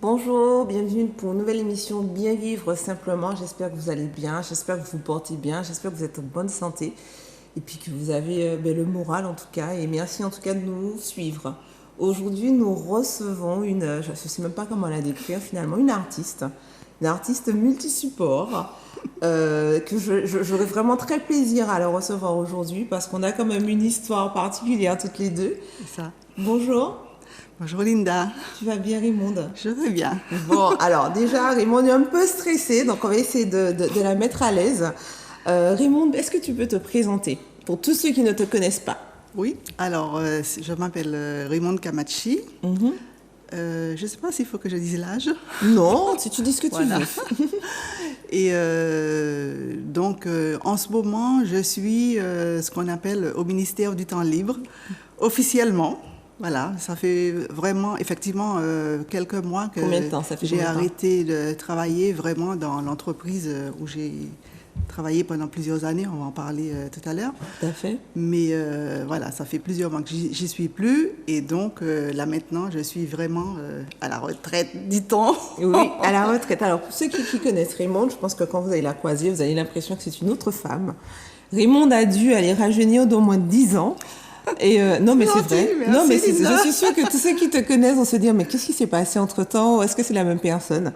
Bonjour, bienvenue pour une nouvelle émission Bien vivre simplement. J'espère que vous allez bien, j'espère que vous vous portez bien, j'espère que vous êtes en bonne santé et puis que vous avez le moral en tout cas. Et merci en tout cas de nous suivre. Aujourd'hui, nous recevons je ne sais même pas comment la décrire finalement, une artiste multi-support que j'aurais vraiment très plaisir à la recevoir aujourd'hui parce qu'on a quand même une histoire particulière toutes les deux. C'est ça. Bonjour. Bonjour Linda. Tu vas bien, Raymonde? Je vais bien. Bon, alors déjà, Raymonde est un peu stressée, donc on va essayer de la mettre à l'aise. Raymonde, est-ce que tu peux te présenter pour tous ceux qui ne te connaissent pas? Oui, alors je m'appelle Raymonde Camachi. Je ne sais pas s'il faut que je dise l'âge. Non, si tu dis ce que Voilà. tu veux. Et donc, en ce moment, je suis ce qu'on appelle au ministère du temps libre, officiellement. Voilà, ça fait vraiment, effectivement, quelques mois que Combien de temps ça fait j'ai combien de temps arrêté de travailler vraiment dans l'entreprise où j'ai travaillé pendant plusieurs années. On va en parler tout à l'heure. Tout à fait. Mais voilà, ça fait plusieurs mois que j'y suis plus. Et donc, là maintenant, je suis vraiment à la retraite, dit-on. Oui, à la retraite. Alors, pour ceux qui connaissent Raymonde, je pense que quand vous allez la croiser, vous avez l'impression que c'est une autre femme. Raymonde a dû aller rajeunir d'au moins 10 ans. Et non, mais c'est vrai. Merci, Non, mais Linda. je suis sûre que tous ceux qui te connaissent vont se dire, mais qu'est-ce qui s'est passé entre-temps? Ou est-ce que c'est la même personne?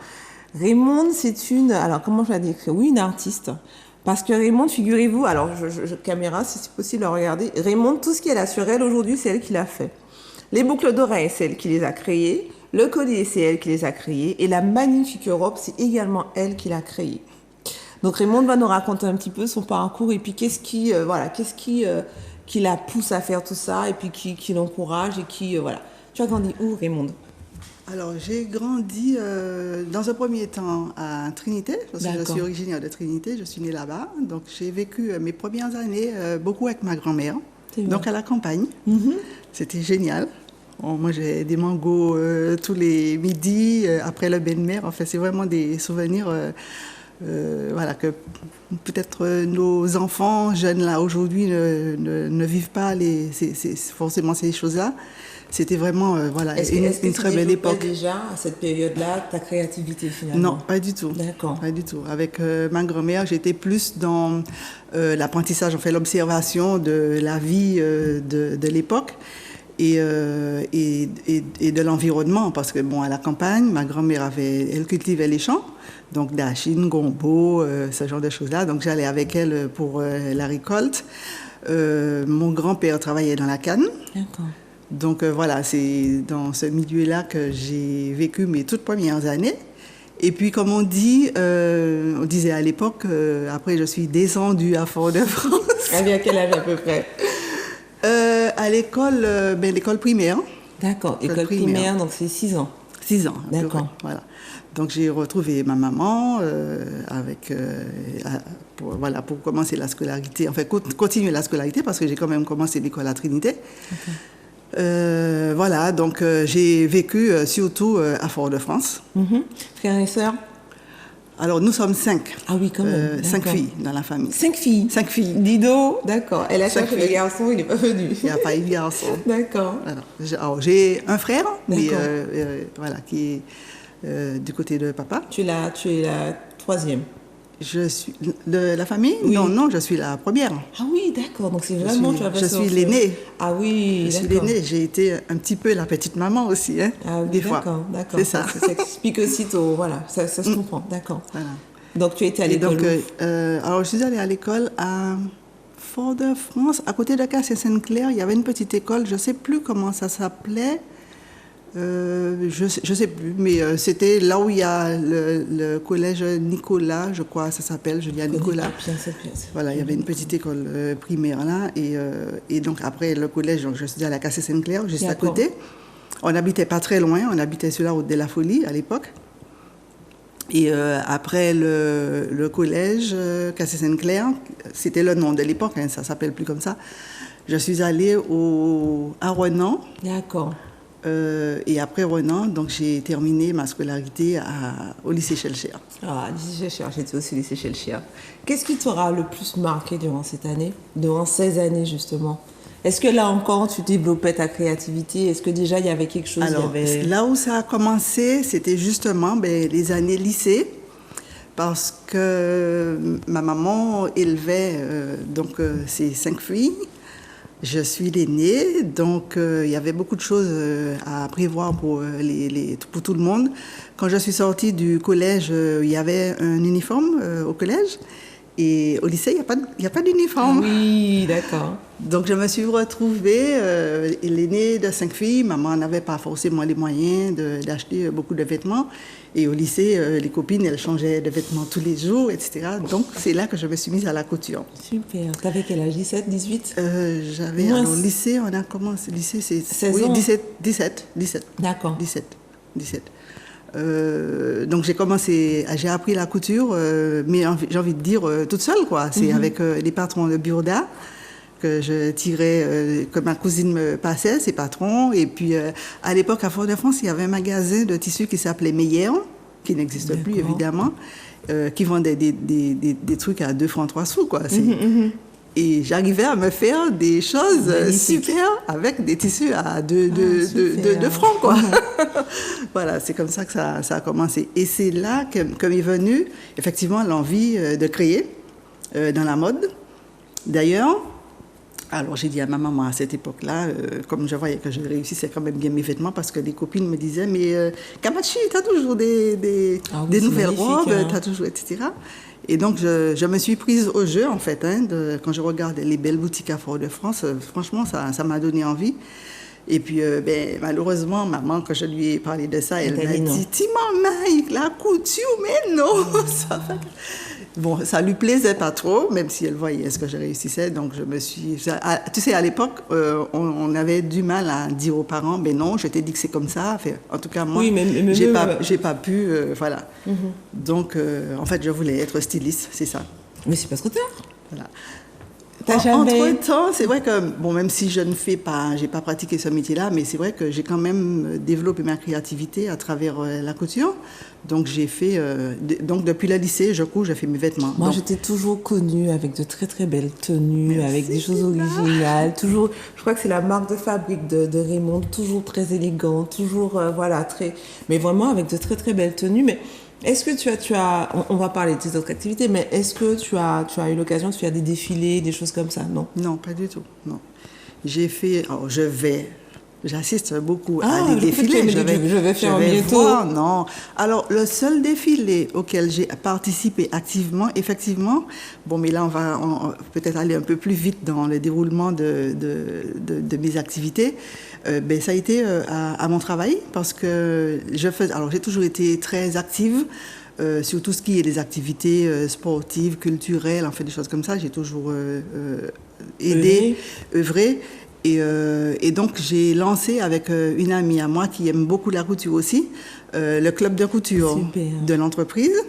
Raymonde, c'est alors comment je la décris? Oui, une artiste. Parce que Raymonde, figurez-vous, alors caméra, si c'est possible à regarder, Raymonde, tout ce qu'elle a sur elle aujourd'hui, c'est elle qui l'a fait. Les boucles d'oreilles, c'est elle qui les a créées. Le collier, c'est elle qui les a créées. Et la magnifique robe, c'est également elle qui l'a créée. Donc Raymonde va nous raconter un petit peu son parcours et puis qu'est-ce qui la pousse à faire tout ça et puis qui l'encourage et voilà. Tu as grandi où, Raymonde? Alors, j'ai grandi dans un premier temps à Trinité, parce que je D'accord. suis originaire de Trinité, je suis née là-bas. Donc, j'ai vécu mes premières années beaucoup avec ma grand-mère, C'est vrai. donc à la campagne. C'était génial. On mangeait des mangos tous les midis, après le bain de mer. Enfin, c'est vraiment des souvenirs voilà, que peut-être nos enfants jeunes là aujourd'hui ne vivent pas forcément ces choses-là. C'était vraiment voilà, Est-ce que une tu très belle développais époque. déjà, à cette période-là, ta créativité finalement? Non, pas du tout. D'accord. Pas du tout. Avec ma grand-mère, j'étais plus dans l'apprentissage, on fait l'observation de la vie de l'époque et de l'environnement. Parce que, bon, à la campagne, ma grand-mère elle cultivait les champs, donc dachine, gombo, ce genre de choses-là. Donc j'allais avec elle pour la récolte. Mon grand-père travaillait dans la canne. D'accord. Donc voilà, c'est dans ce milieu-là que j'ai vécu mes toutes premières années. Et puis, comme on disait à l'époque, après je suis descendue à Fort-de-France. Elle à quel âge à peu près? À l'école, l'école primaire. D'accord, École école primaire. primaire, donc c'est 6 ans. 6 ans. à peu D'accord. près, voilà. Donc j'ai retrouvé ma maman pour commencer la scolarité, enfin continuer la scolarité parce que j'ai quand même commencé l'école à Trinité. Voilà, donc j'ai vécu surtout à Fort-de-France. Frères et sœurs? Alors nous sommes 5. Ah oui, quand même. 5 D'accord. filles dans la famille. 5 filles? 5 filles. Dido, d'accord. Elle a 5 cherché le filles. garçon, il n'est pas venu. Il n'y a pas eu de garçon. D'accord. Alors, j'ai un frère, mais, D'accord. voilà, qui est du côté de papa. Tu es la troisième. Je suis de la famille? Oui. Non, je suis la première. Ah oui, d'accord. Donc c'est vraiment... Je suis l'aînée. Ah oui, Je suis d'accord. l'aînée. J'ai été un petit peu la petite maman aussi, hein, Ah oui, des fois. d'accord. C'est ça. Ça explique aussitôt, voilà, ça se comprend, d'accord. Voilà. Donc tu étais à Et l'école donc, où? alors je suis allée à l'école à Fort-de-France, à côté de Cassé-Sainte-Claire. Il y avait une petite école, je ne sais plus comment ça s'appelait. Je sais plus, mais c'était là où il y a le collège Nicolas, je crois, ça s'appelle, Julien Nicolas. Voilà, il y avait une petite école primaire là, et donc après le collège, donc, je suis allée à Cassé-Sainte-Claire, juste à D'accord. côté. On n'habitait pas très loin, on habitait sur la route de la Folie à l'époque. Et après le collège Cassé-Sainte-Claire, c'était le nom de l'époque, hein, ça s'appelle plus comme ça. Je suis allée à Renan. D'accord. Et après Renan, donc j'ai terminé ma scolarité au lycée Schellcher. Ah, lycée Schellcher, j'étais aussi au lycée Schellcher. Qu'est-ce qui t'aura le plus marqué durant cette année, durant ces années justement? Est-ce que là encore, tu développais ta créativité? Est-ce que déjà, il y avait quelque chose? Alors, là où ça a commencé, c'était justement les années lycée, parce que ma maman élevait ses 5 filles. Je suis l'aînée, donc il y avait beaucoup de choses à prévoir pour tout le monde. Quand je suis sortie du collège, il y avait un uniforme au collège. Et au lycée, il n'y a pas d'uniforme. Oui, d'accord. Donc, je me suis retrouvée l'aînée de 5 filles. Maman n'avait pas forcément les moyens d'acheter beaucoup de vêtements. Et au lycée, les copines, elles changeaient de vêtements tous les jours, etc. Donc, c'est là que je me suis mise à la couture. Super. Tu avais quel âge? 17, 18? J'avais... Alors, lycée, on a commencé... Lycée, c'est... 16 ans? 17. D'accord. 17. Donc j'ai appris la couture, mais j'ai envie de dire toute seule, quoi. C'est avec les patrons de Burda que je tirais, que ma cousine me passait, ses patrons. Et puis à l'époque, à Fort-de-France, il y avait un magasin de tissus qui s'appelait Meyer, qui n'existe plus évidemment, qui vendait des trucs à 2 francs 3 sous, quoi. Et j'arrivais à me faire des choses super avec des tissus à 2 francs, quoi. Voilà, c'est comme ça que ça a commencé. Et c'est là que m'est venue, effectivement, l'envie de créer dans la mode. D'ailleurs, alors j'ai dit à ma maman à cette époque-là, comme je voyais que je réussissais quand même bien mes vêtements, parce que les copines me disaient, mais Kamachi, t'as toujours des nouvelles robes, t'as toujours, etc. Et donc, je me suis prise au jeu, en fait, quand je regarde les belles boutiques à Fort-de-France. Franchement, ça m'a donné envie. Et puis, malheureusement, maman, quand je lui ai parlé de ça, elle m'a dit « Timamaï, la couture, mais non !» Bon, ça lui plaisait pas trop, même si elle voyait ce que je réussissais. Donc, je me suis... Tu sais, à l'époque, on avait du mal à dire aux parents « Ben non, je t'ai dit que c'est comme ça. » Enfin, en tout cas, moi, j'ai pas pu... voilà. Donc, en fait, je voulais être styliste, c'est ça. Mais c'est pas trop tard. Voilà. Jamais... Entre-temps, c'est vrai que, bon, même si je j'ai pas pratiqué ce métier-là, mais c'est vrai que j'ai quand même développé ma créativité à travers la couture. Donc, j'ai fait, donc depuis le lycée, je fais mes vêtements. Moi, je t'ai toujours connue avec de très, très belles tenues, avec des choses originales. Toujours, je crois que c'est la marque de fabrique de Raymond, toujours très élégant, toujours, voilà, très, mais vraiment avec de très, très belles tenues. Mais est-ce que tu as, on va parler de tes autres activités, mais est-ce que tu as eu l'occasion de faire des défilés, des choses comme ça? Non. Non, pas du tout, non. J'ai fait, alors j'assiste beaucoup à des défilés. Je vais faire bientôt. Voir, non. Alors, le seul défilé auquel j'ai participé activement, effectivement, bon, mais là, on va peut-être aller un peu plus vite dans le déroulement de mes activités. Ça a été à mon travail, parce que j'ai toujours été très active sur tout ce qui est des activités sportives, culturelles, en fait, des choses comme ça. J'ai toujours aidé, œuvré. Et donc, j'ai lancé avec une amie à moi qui aime beaucoup la couture aussi, le club de couture de l'entreprise.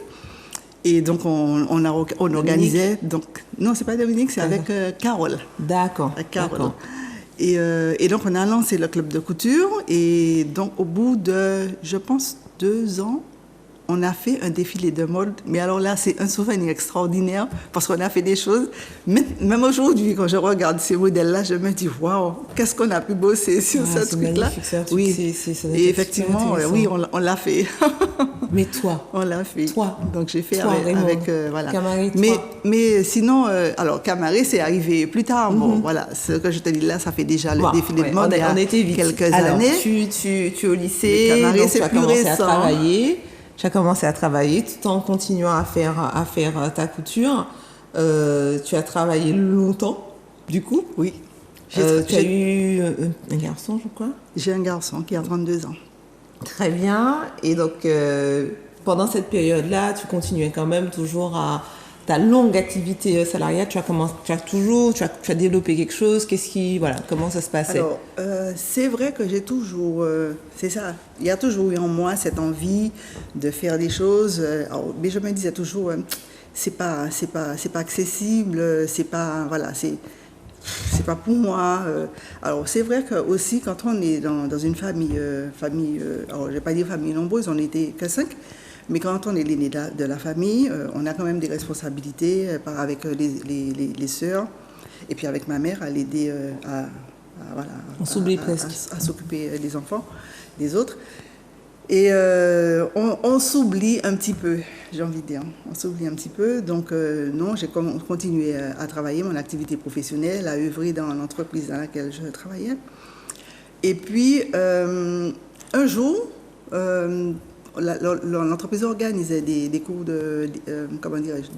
Et donc, on organisait... Donc, non, c'est pas Dominique, c'est avec Carole. D'accord. Avec Carole. Et donc, on a lancé le club de couture. Et donc, au bout de, je pense, 2 ans, on a fait un défilé de mode. Mais alors là, c'est un souvenir extraordinaire parce qu'on a fait des choses. Même aujourd'hui, quand je regarde ces modèles-là, je me dis, waouh, qu'est-ce qu'on a pu bosser sur ce truc-là. Oui, et effectivement, oui, on l'a fait. Mais toi? On l'a fait. Toi? Donc j'ai fait avec voilà. Camaré, mais sinon, alors Camaré, c'est arrivé plus tard. Bon, voilà, ce que je te dis là, ça fait déjà le défilé de mode il y a quelques années. Tu es au lycée, Camaré, donc c'est tu as plus commencé récent. à travailler. Tu as commencé à travailler tout en continuant à faire ta couture. Tu as travaillé longtemps, du coup. Oui. Tu as eu un garçon, je crois. J'ai un garçon qui a 32 ans. Très bien. Et donc, pendant cette période-là, tu continuais quand même toujours à ta longue activité salariale. Tu as développé quelque chose. Comment ça se passait? Alors, c'est vrai que j'ai toujours, c'est ça. Il y a toujours eu en moi cette envie de faire des choses. Mais je me disais toujours, c'est pas accessible. C'est pas, voilà, c'est pas pour moi. Alors, c'est vrai que aussi quand on est dans une famille, alors je vais pas dire famille nombreuse, on n'était que 5. Mais quand on est l'aîné de la famille, on a quand même des responsabilités avec les sœurs. Et puis avec ma mère, à l'aider voilà, On s'oublie presque. à s'occuper des enfants, des autres. Et on s'oublie un petit peu, j'ai envie de dire. On s'oublie un petit peu. Donc, non, j'ai continué à travailler mon activité professionnelle, à œuvrer dans l'entreprise dans laquelle je travaillais. Et puis, un jour, l'entreprise organisait des cours comment dirais-je,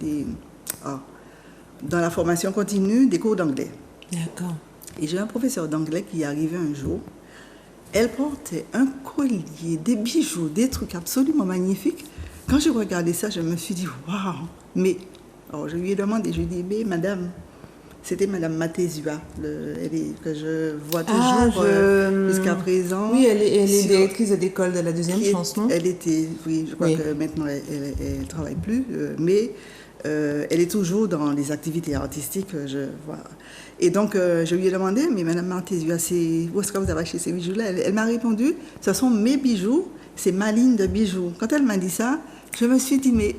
dans la formation continue, des cours d'anglais. D'accord. Et j'ai un professeur d'anglais qui est arrivé un jour. Elle portait un collier, des bijoux, des trucs absolument magnifiques. Quand j'ai regardé ça, je me suis dit, waouh! Mais, alors je lui ai demandé, je lui ai dit, mais madame, c'était madame Mathésua, que je vois toujours jusqu'à présent. Oui, elle est directrice d'école de la deuxième chance, non? Elle était, oui, je crois que maintenant elle ne travaille plus, mais elle est toujours dans les activités artistiques, je vois. Et donc, je lui ai demandé, mais madame Mathésua, où est-ce que vous avez acheté ces bijoux-là? Elle m'a répondu, ce sont mes bijoux, c'est ma ligne de bijoux. Quand elle m'a dit ça, je me suis dit, mais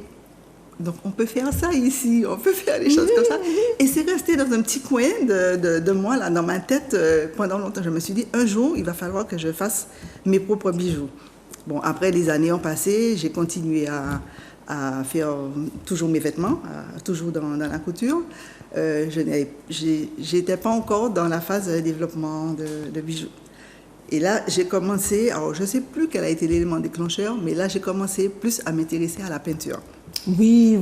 donc on peut faire ça ici, on peut faire des choses comme ça. Et c'est resté dans un petit coin de moi, là, dans ma tête, pendant longtemps. Je me suis dit, un jour, il va falloir que je fasse mes propres bijoux. Bon, après, les années ont passé, j'ai continué à faire toujours mes vêtements, toujours dans la couture. Je n'étais pas encore dans la phase de développement de bijoux. Et là, j'ai commencé, alors je ne sais plus quel a été l'élément déclencheur, mais là, j'ai commencé plus à m'intéresser à la peinture. Oui.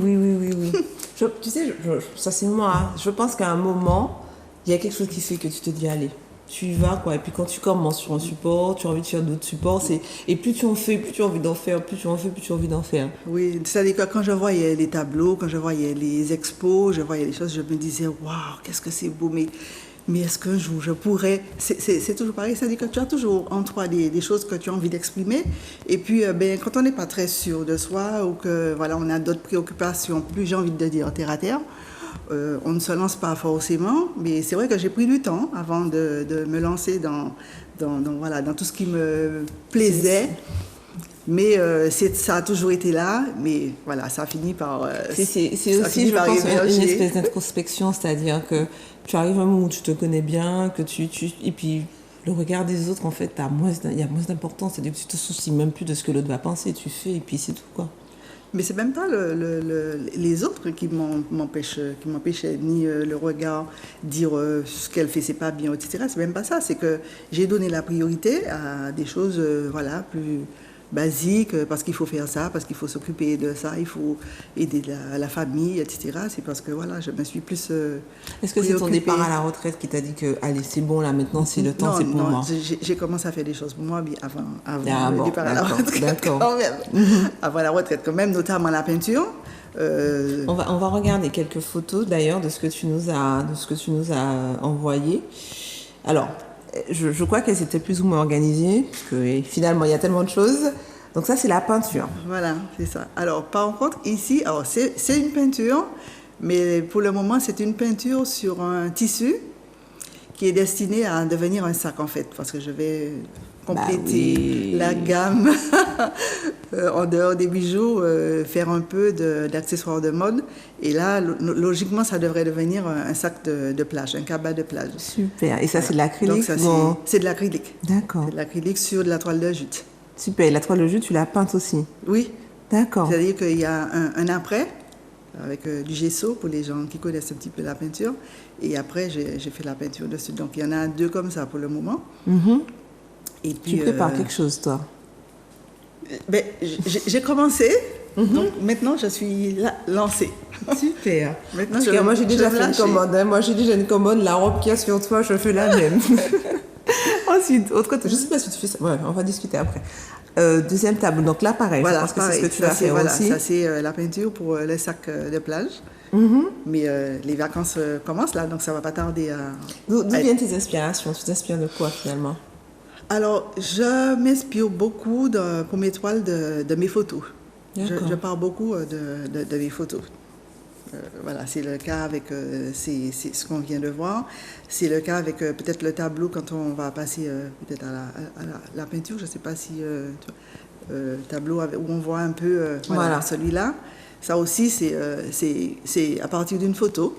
Tu sais, ça c'est moi. Hein. Je pense qu'à un moment, il y a quelque chose qui fait que tu te dis, allez, tu y vas, quoi. Et puis quand tu commences sur un support, tu as envie de faire d'autres supports. Et plus tu en fais, plus tu as envie d'en faire. Plus tu en fais, plus tu as envie d'en faire. Oui, c'est-à-dire que quand je voyais les tableaux, quand je voyais les expos, je voyais les choses, je me disais, waouh, qu'est-ce que c'est beau, mais est-ce qu'un jour je pourrais... C'est toujours pareil, c'est-à-dire que tu as toujours en toi des choses que tu as envie d'exprimer. Et puis, quand on n'est pas très sûr de soi ou que voilà, on a d'autres préoccupations, plus j'ai envie de dire terre à terre, on ne se lance pas forcément. Mais c'est vrai que j'ai pris du temps avant de me lancer dans tout ce qui me plaisait. Mais ça a toujours été là, mais voilà, ça a fini par... c'est aussi, je pense, une espèce d'introspection, c'est-à-dire que tu arrives à un moment où tu te connais bien, et puis le regard des autres, en fait, il y a moins d'importance, c'est-à-dire que tu te soucies même plus de ce que l'autre va penser, tu fais, et puis c'est tout, quoi. Mais c'est même pas les autres qui m'empêchaient, ni le regard, dire ce qu'elle fait, c'est pas bien, etc. C'est même pas ça, c'est que j'ai donné la priorité à des choses, plus basiques, parce qu'il faut faire ça, parce qu'il faut s'occuper de ça, il faut aider la famille, etc. C'est parce que voilà, je me suis plus Est-ce que c'est ton départ à la retraite qui t'a dit que allez, c'est bon là maintenant, c'est le temps, c'est pour moi? J'ai commencé à faire des choses pour moi avant le départ à la retraite, quand même. Avant la retraite quand même, notamment la peinture. On va regarder quelques photos d'ailleurs de ce que tu nous as envoyé. Alors, je crois qu'elles étaient plus ou moins organisées, parce que finalement, il y a tellement de choses. Donc ça, c'est la peinture. Voilà, c'est ça. Alors, par contre, ici, c'est une peinture, mais pour le moment, c'est une peinture sur un tissu qui est destiné à devenir un sac, en fait, parce que je vais compléter la gamme en dehors des bijoux, faire un peu d'accessoires de mode. Et là, logiquement, ça devrait devenir un sac de plage, un cabas de plage. Super. Et ça, c'est de l'acrylique? Donc, ça, c'est de l'acrylique. D'accord. C'est de l'acrylique sur de la toile de jute. Super. Et la toile de jute, tu l'as peinte aussi? Oui. D'accord. C'est-à-dire qu'il y a un après, avec du gesso, pour les gens qui connaissent un petit peu la peinture. Et après, j'ai fait la peinture dessus. Donc, il y en a deux comme ça pour le moment. Mm-hmm. Et puis, tu prépares quelque chose, toi? J'ai commencé, donc maintenant je suis lancée. Super. Maintenant, moi j'ai déjà fait une commande. Hein. Moi j'ai déjà une commande, la robe qu'il y a sur toi, je fais la même. Ensuite, autre côté, je ne sais pas si tu fais ça. Ouais, on va discuter après. Deuxième table, donc là pareil, voilà, je pense que c'est ce que tu vas faire aussi. Ça c'est la peinture pour les sacs de plage. Mais les vacances commencent là, donc ça ne va pas tarder à... D'où viennent tes inspirations? Tu t'inspires de quoi finalement? Alors, je m'inspire beaucoup pour mes toiles de mes photos. Je pars beaucoup de mes photos. Voilà, c'est le cas avec c'est ce qu'on vient de voir. C'est le cas avec peut-être le tableau quand on va passer peut-être à la peinture. Je ne sais pas si tableau où on voit un peu voilà. Celui-là. Ça aussi, c'est à partir d'une photo.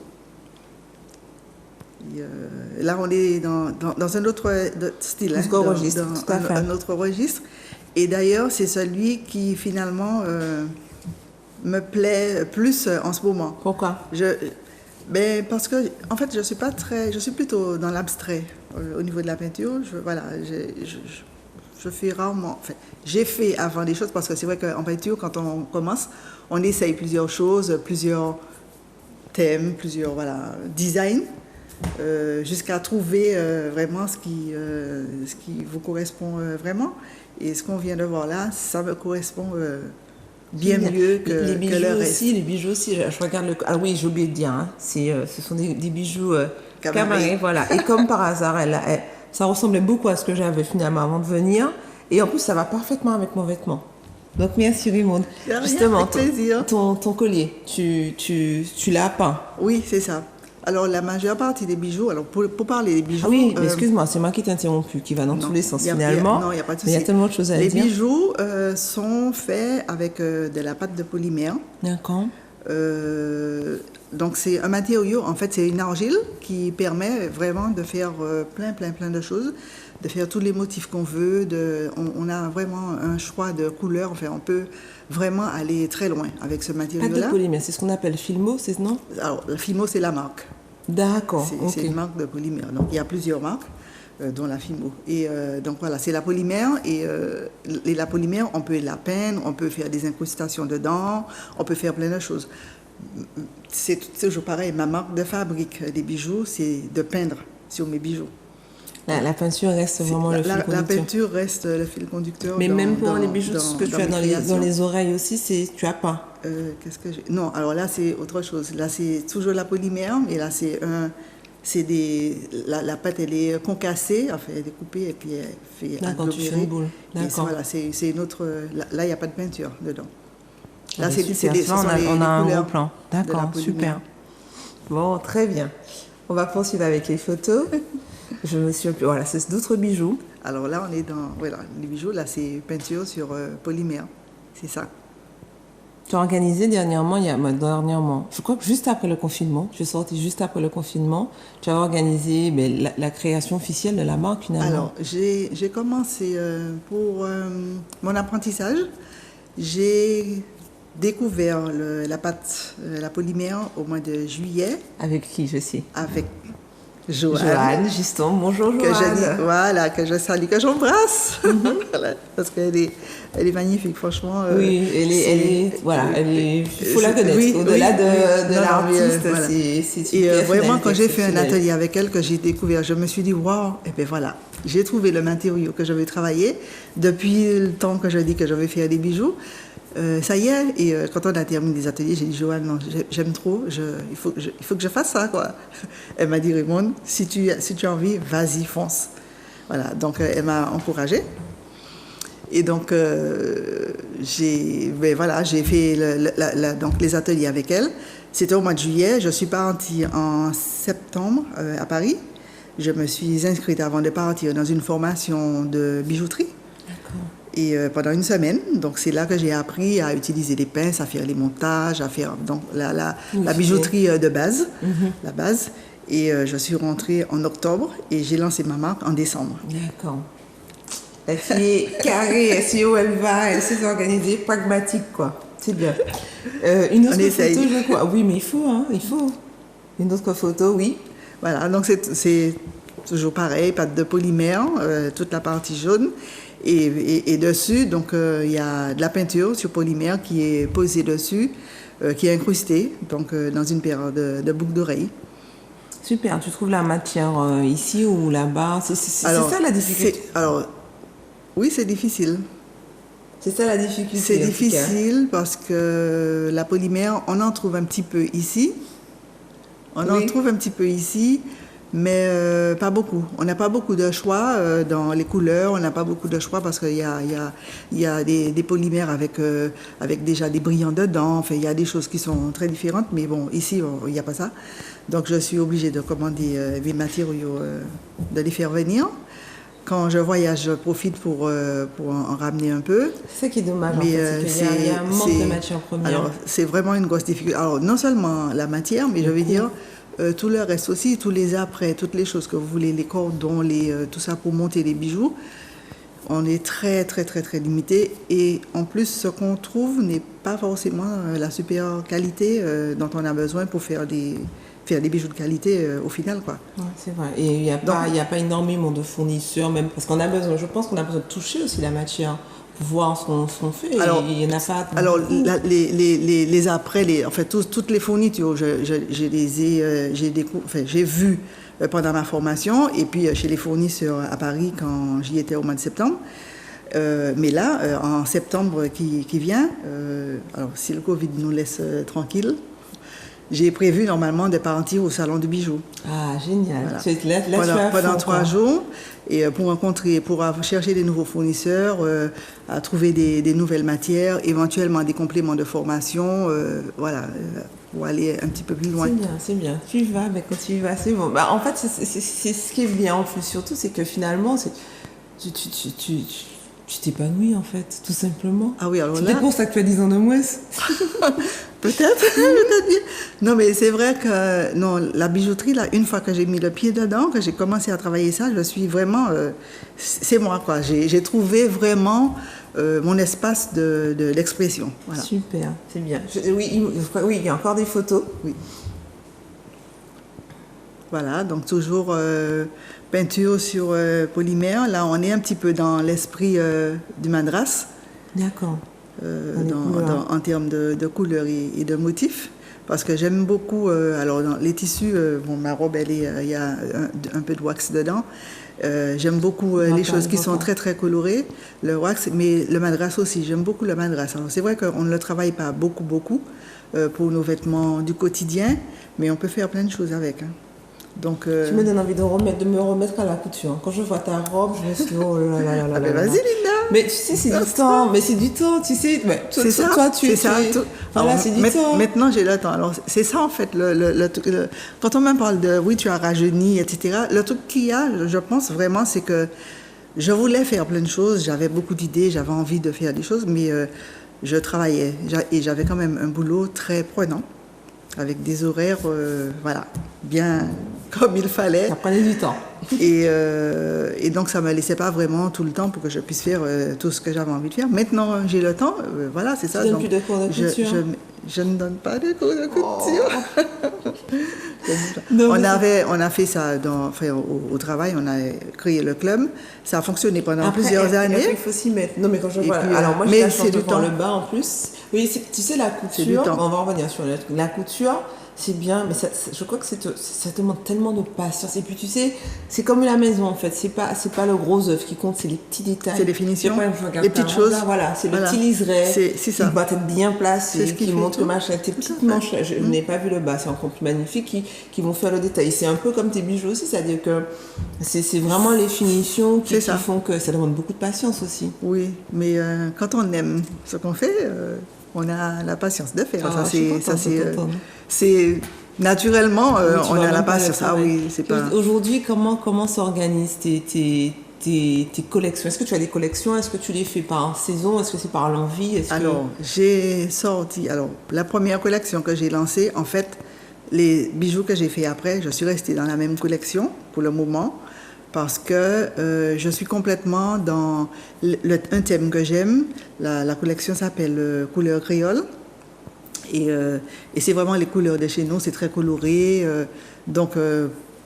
Là, on est dans un autre style, Autre registre, tout à fait. un autre registre. Et d'ailleurs, c'est celui qui finalement me plaît plus en ce moment. Pourquoi? Ben, parce que, en fait, je suis plutôt dans l'abstrait au niveau de la peinture. Je fais rarement, enfin, j'ai fait avant des choses parce que c'est vrai qu'en peinture, quand on commence, on essaye plusieurs choses, plusieurs thèmes, plusieurs designs, jusqu'à trouver vraiment ce qui vous correspond vraiment. Et ce qu'on vient de voir là, ça me correspond bien mieux que les bijoux le reste. aussi, les bijoux aussi, je regarde le... Ah oui, j'ai oublié de dire, hein, ce sont des bijoux Camaret, voilà. Et comme par hasard, ça ressemblait beaucoup à ce que j'avais finalement avant de venir. Et en plus, ça va parfaitement avec mon vêtement. Donc merci Raymonde. Justement, ton collier, tu l'as peint. Oui, c'est ça. Alors la majeure partie des bijoux, alors pour parler des bijoux... Ah oui, mais excuse-moi, c'est moi qui t'ai interrompu, qui va dans tous les sens finalement. Non, il n'y a pas de souci. Il y a tellement de choses à dire. Les bijoux sont faits avec de la pâte de polymère. D'accord. Donc c'est un matériau, en fait c'est une argile qui permet vraiment de faire plein de choses, de faire tous les motifs qu'on veut, on a vraiment un choix de couleurs, enfin on peut vraiment aller très loin avec ce matériau-là. Pâte de polymère, c'est ce qu'on appelle Filmo, c'est non? Alors la Filmo c'est la marque. D'accord. C'est une marque de polymère, donc il y a plusieurs marques, dont la Filmo. Et donc voilà, c'est la polymère, et la polymère on peut la peindre, on peut faire des incrustations dedans, on peut faire plein de choses. C'est toujours pareil, ma marque de fabrique des bijoux, c'est de peindre sur mes bijoux. La peinture reste vraiment le fil conducteur. La peinture reste le fil conducteur. Mais même pour les bijoux, ce que tu as dans les oreilles aussi, tu as pas. Qu'est-ce que j'ai? Non, alors là c'est autre chose. Là c'est toujours la polymère, mais là la pâte elle est concassée, enfin elle est coupée et puis elle fait D'accord, tu fais une boule. D'accord. Voilà, c'est une autre. Là il n'y a pas de peinture dedans. Là, on a un gros plan. D'accord, super. Bon, très bien. On va poursuivre avec les photos. Voilà, c'est d'autres bijoux. Alors là, on est dans... Voilà, les bijoux, là, c'est peinture sur polymère. C'est ça. Tu as organisé dernièrement, je crois que juste après le confinement, je suis sortie juste après le confinement, tu as organisé la création officielle de la marque finalement. Alors, j'ai commencé pour mon apprentissage. J'ai découvert la pâte, la polymère au mois de juillet. Avec qui, je sais? Avec Joanne, justement. Bonjour Joanne. Que je salue, que j'embrasse. Voilà, parce qu'elle est magnifique, franchement. Oui, il faut la connaître. Oui, au-delà de l'artiste, voilà. C'est et vraiment, quand j'ai fait un atelier avec elle, que j'ai découvert, je me suis dit, waouh, et bien voilà, j'ai trouvé le matériau que je vais travailler. Depuis le temps que je dis que je vais faire des bijoux, ça y est, et quand on a terminé les ateliers, j'ai dit, Joanne, non, j'aime trop, il faut que je fasse ça, quoi. Elle m'a dit, Raymonde, si tu as envie, vas-y, fonce. Voilà, donc elle m'a encouragée. Et donc, j'ai fait donc les ateliers avec elle. C'était au mois de juillet, je suis partie en septembre à Paris. Je me suis inscrite avant de partir dans une formation de bijouterie. D'accord. Et pendant une semaine, donc c'est là que j'ai appris à utiliser les pinces, à faire les montages, à faire donc la bijouterie de base, la base. Et je suis rentrée en octobre et j'ai lancé ma marque en décembre. D'accord. La fille est carrée, elle sait où elle va, elle sait s'organiser, pragmatique quoi. C'est bien. Une autre photo, je crois. Oui, mais il faut. Une autre photo, oui. Voilà, donc c'est toujours pareil, pâte de polymère, toute la partie jaune. Et dessus, donc il y a de la peinture sur polymère qui est posée dessus, qui est incrustée, donc dans une paire de boucles d'oreilles. Super. Tu trouves la matière ici ou là-bas? C'est ça la difficulté. Oui, c'est difficile. C'est ça la difficulté. C'est difficile parce que la polymère, on en trouve un petit peu ici. Mais pas beaucoup. On n'a pas beaucoup de choix dans les couleurs, on n'a pas beaucoup de choix parce qu'il y a des polymères avec déjà des brillants dedans. Enfin, il y a des choses qui sont très différentes, mais bon, ici, il n'y a pas ça. Donc, je suis obligée de commander des matériaux, de les faire venir. Quand je voyage, je profite pour en ramener un peu. C'est ça qui est dommage, mais il y a un manque de matière première. Alors, c'est vraiment une grosse difficulté. Alors, non seulement la matière, mais je veux dire, Tout le reste aussi, tous les apprêts, toutes les choses que vous voulez, les cordons, tout ça pour monter les bijoux, on est très, très, très, très limité. Et en plus, ce qu'on trouve n'est pas forcément la supérieure qualité dont on a besoin pour faire des bijoux de qualité au final, quoi. Ouais, c'est vrai. Et il n'y a pas énormément de fournisseurs, même parce qu'on a besoin, je pense qu'on a besoin de toucher aussi la matière pour voir ce qu'on fait. Alors, il n'y en a pas. Alors, les après, en fait, toutes les fournitures, je les ai, j'ai vu pendant ma formation, et puis chez les fournisseurs à Paris quand j'y étais au mois de septembre. Mais là, en septembre qui vient, alors si le Covid nous laisse tranquilles, j'ai prévu normalement de partir au salon du bijou. Ah, génial. Voilà. Pendant 3 jours, et pour chercher des nouveaux fournisseurs, à trouver des nouvelles matières, éventuellement des compléments de formation, pour aller un petit peu plus loin. C'est bien. Tu vas, mais quand tu y vas, c'est bon. Bah, en fait, c'est ce qui est bien en plus, surtout, c'est que finalement, tu t'épanouis en fait, tout simplement. Ah oui, alors c'est peut-être pour ça que tu as 10 ans de moins. Peut-être bien. Non, mais c'est vrai que non, la bijouterie, là, une fois que j'ai mis le pied dedans, que j'ai commencé à travailler ça, je suis vraiment... c'est moi, quoi. J'ai trouvé vraiment mon espace d'expression. Voilà. Super, c'est bien. Oui, il y a encore des photos. Oui. Voilà, donc toujours peinture sur polymère. Là, on est un petit peu dans l'esprit du madras. D'accord. En termes de couleurs et de motifs. Parce que j'aime beaucoup, alors dans les tissus, ma robe, il y a un peu de wax dedans. J'aime beaucoup les choses qui sont très très colorées, le wax, mais le madras aussi, j'aime beaucoup le madras. Alors c'est vrai qu'on ne le travaille pas beaucoup pour nos vêtements du quotidien, mais on peut faire plein de choses avec. Hein. Donc, tu me donnes envie de me remettre à la couture. Quand je vois ta robe, je me suis dit, oh là là là là. Vas-y, Linda. Mais tu sais, c'est du temps. Mais c'est du temps, tu sais. C'est ça. Toi, c'est du temps. Maintenant, j'ai le temps. Alors, c'est ça, en fait. Quand on me parle de, oui, tu as rajeuni, etc., le truc qu'il y a, je pense vraiment, c'est que je voulais faire plein de choses. J'avais beaucoup d'idées, j'avais envie de faire des choses, mais je travaillais. Et j'avais quand même un boulot très prenant, avec des horaires, bien comme il fallait. Ça prenait du temps. Et donc, ça ne me laissait pas vraiment tout le temps pour que je puisse faire tout ce que j'avais envie de faire. Maintenant, j'ai le temps, voilà, c'est ça. Tu donnes plus de cours de couture? Je ne donne pas de cours de couture. Oh. On a fait ça au travail, on a créé le club. Ça a fonctionné pendant plusieurs années. Il faut s'y mettre. Non, mais quand je vois... Puis, alors, moi, j'ai la chance de voir temps. le bas en plus. Oui, tu sais, la couture, on va revenir sur la couture. C'est bien, mais je crois que ça demande tellement de patience. Et puis tu sais, c'est comme la maison en fait. C'est pas le gros œuvre qui compte, c'est les petits détails. C'est les finitions, les petites choses. Là, voilà, c'est le petit liseré. C'est ça. Qui doit être bien placé, ce qui montre que machin. Tes petites manches, je n'ai pas vu le bas, c'est encore plus magnifique, qui vont faire le détail. C'est un peu comme tes bijoux aussi, c'est-à-dire que c'est vraiment les finitions qui font que ça demande beaucoup de patience aussi. Oui, mais quand on aime ce qu'on fait, on a la patience de faire. C'est naturellement, on a la patience. Ah oui, c'est pas... Aujourd'hui, comment s'organisent tes collections? Est-ce que tu as des collections? Est-ce que tu les fais par saison? Est-ce que c'est par l'envie? Alors, j'ai sorti... Alors, la première collection que j'ai lancée, en fait, les bijoux que j'ai fait après, je suis restée dans la même collection pour le moment parce que je suis complètement dans un thème que j'aime. La collection s'appelle Couleur créole. Et c'est vraiment les couleurs de chez nous, c'est très coloré. Donc,